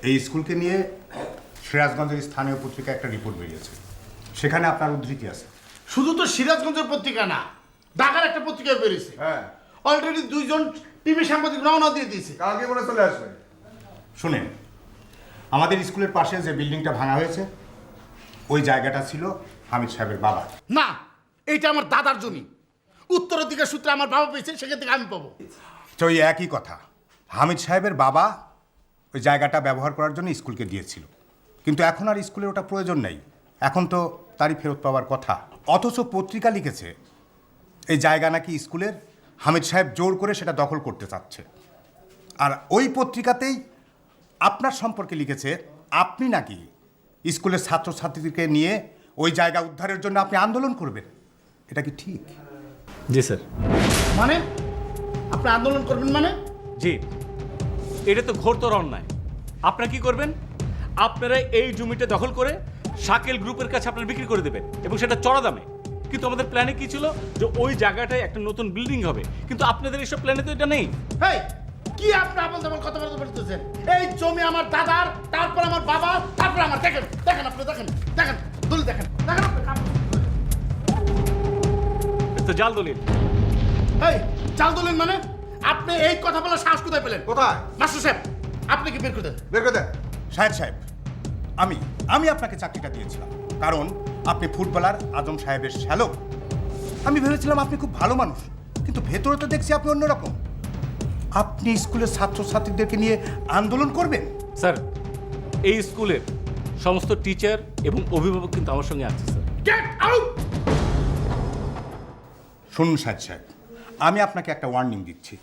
এই স্কুলকে নিয়ে সিরাজগঞ্জের স্থানীয় পত্রিকায় একটা রিপোর্ট বেরিয়েছে, সেখানে আপনার উদ্ধৃতি আছে। শুধু তো সিরাজগঞ্জের পত্রিকা না, ঢাকার একটা পত্রিকায় বেরিয়েছে। হ্যাঁ, অলরেডি 2 জন টিভি সাংবাদিক রওনা দিয়ে দিয়েছে। কালকে বলে চলে আসবে। শুনেন, আমাদের স্কুলের পাশে যে বিল্ডিংটা ভাঙা হয়েছে ওই জায়গাটা ছিল হামিদ সাহেবের বাবা। না, এইটা আমার দাদার জমি। উত্তরাধিকার সূত্রে আমার বাবা পেয়েছে, সেখান থেকে আমি পাবো। তো ওই একই কথা, হামিদ সাহেবের বাবা ওই জায়গাটা ব্যবহার করার জন্য স্কুলকে দিয়েছিল, কিন্তু এখন আর স্কুলের ওটা প্রয়োজন নেই, এখন তো তারই ফেরত পাওয়ার কথা। অথচ পত্রিকা লিখেছে এই জায়গা নাকি স্কুলের, হামিদ সাহেব জোর করে সেটা দখল করতে চাচ্ছে। আর ওই পত্রিকাতেই আপনার সম্পর্কে লিখেছে আপনি নাকি স্কুলের ছাত্রছাত্রীদেরকে নিয়ে ওই জায়গা উদ্ধারের জন্য আপনি আন্দোলন করবেন। এটা কি ঠিক? জি স্যার। মানে আপনি আন্দোলন করবেন মানে? জি, এটা তো ঘোরতর অন্যায়। আপনারা কি করবেন? আপনারা এই জমিটা দখল করে শাকিল গ্রুপের কাছে আপনারা বিক্রি করে দেবেন এবং সেটা চড়া দামে। কিন্তু আমাদের প্ল্যানে কি ছিল যে ওই জায়গাটায় একটা নতুন বিল্ডিং হবে, কিন্তু আপনাদের এইসব প্ল্যানে তো এটা নেই। হেই, কি আপনি আপন যেমন কথাবার্তা বলতেছেন? এই জমি আমার দাদার, তারপর আমার বাবা, তারপর আমার। দেখেন দেখেন, আপনি দেখেন দেখেন, দলিল দেখেন দেখেন আপনি। তো জাল দলিল। এই চাল দলিল মানে? আপনি এই কথা বলার সাহস কোথায় পেলেন? কোথায়? মাস্টার সাহেব, আপনি কি বের করে দেন? বের করে দেন। সাহেব, আমি আপনাকে চাকরিটা দিয়েছিলাম কারণ আপনি ফুটবলার আজম সাহেবের শ্যালক। আমি ভেবেছিলাম আপনি খুব ভালো মানুষ, কিন্তু ভেতরে তো দেখছি আপনি অন্যরকম। আপনি স্কুলের ছাত্রছাত্রীদেরকে নিয়ে আন্দোলন করবেন? স্যার, এই স্কুলের সমস্ত টিচার এবং অভিভাবক কিন্তু আমার সঙ্গে আছে স্যার। Get out! শুনুন সাহেব, আমি আপনাকে একটা ওয়ার্নিং দিচ্ছি।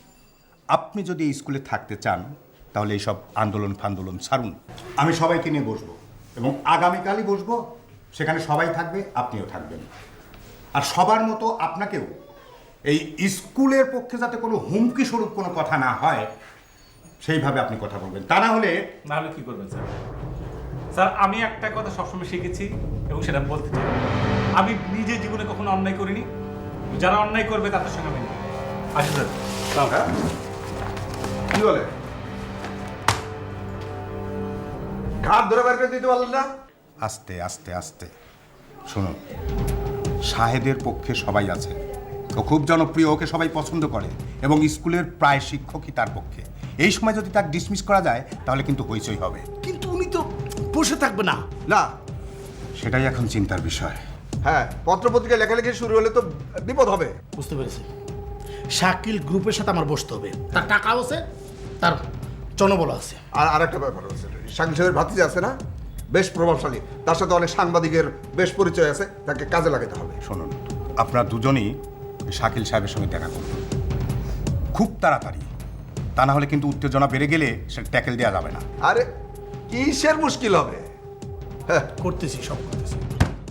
আপনি যদি এই স্কুলে থাকতে চান তাহলে এইসব আন্দোলন ফান্দোলন ছাড়ুন। আমি সবাইকে নিয়ে বসবো এবং আগামীকালই বসবো, সেখানে সবাই থাকবে, আপনিও থাকবেন। আর সবার মতো আপনাকেও এই স্কুলের পক্ষে যাতে কোনো হুমকি স্বরূপ কোনো কথা না হয় সেইভাবে আপনি কথা বলবেন, তা না হলে। নাহলে কি করবেন স্যার? স্যার, আমি একটা কথা সবসময় শিখেছি এবং সেটা বলতে চাই, আমি নিজে জীবনে কখনো অন্যায় করিনি। যারা অন্যায় করবে তাদের সঙ্গে আমি নেই। আসুন স্যার। হ্যাঁ? কি বলে? ঘাট ধরে বের করে দিতে পারলেন না? আস্তে আস্তে আস্তে শুনুন, শাহেদের পক্ষে সবাই আছে, ও খুব জনপ্রিয়, ওকে সবাই পছন্দ করে এবং স্কুলের প্রায় শিক্ষকই তার পক্ষে। এই সময় যদি তাকে ডিসমিস করা যায় তাহলে কিন্তু হইচই হবে। কিন্তু উনি তো বসে থাকবে না। না। সেটাই এখন চিন্তার বিষয়। হ্যাঁ, পত্রপত্রিকা লেখালেখি শুরু হলে তো বিপদ হবে। বুঝতে পেরেছি। শাকিল গ্রুপের সাথে আমার বসতে হবে। তার টাকাও আছে, তার জনবল আছে। আর আরেকটা ব্যাপার আছে, শাকিল সাহেবের ভাতিজা আছে না, বেশ প্রভাবশালী, তার সাথে অনেক সাংবাদিকের বেশ পরিচয় আছে, তাকে কাজে লাগাতে হবে। শুনুন, আপনারা দুজনই শাকিল সাহেবের সঙ্গে দেখা করুন খুব তাড়াতাড়ি, তা না হলে কিন্তু উত্তেজনা বেড়ে গেলে সেটা ট্যাকেল দেওয়া যাবে না। আরে কিসের মুশকিল হবে? হ্যাঁ, করতেছি, সব করতেছি।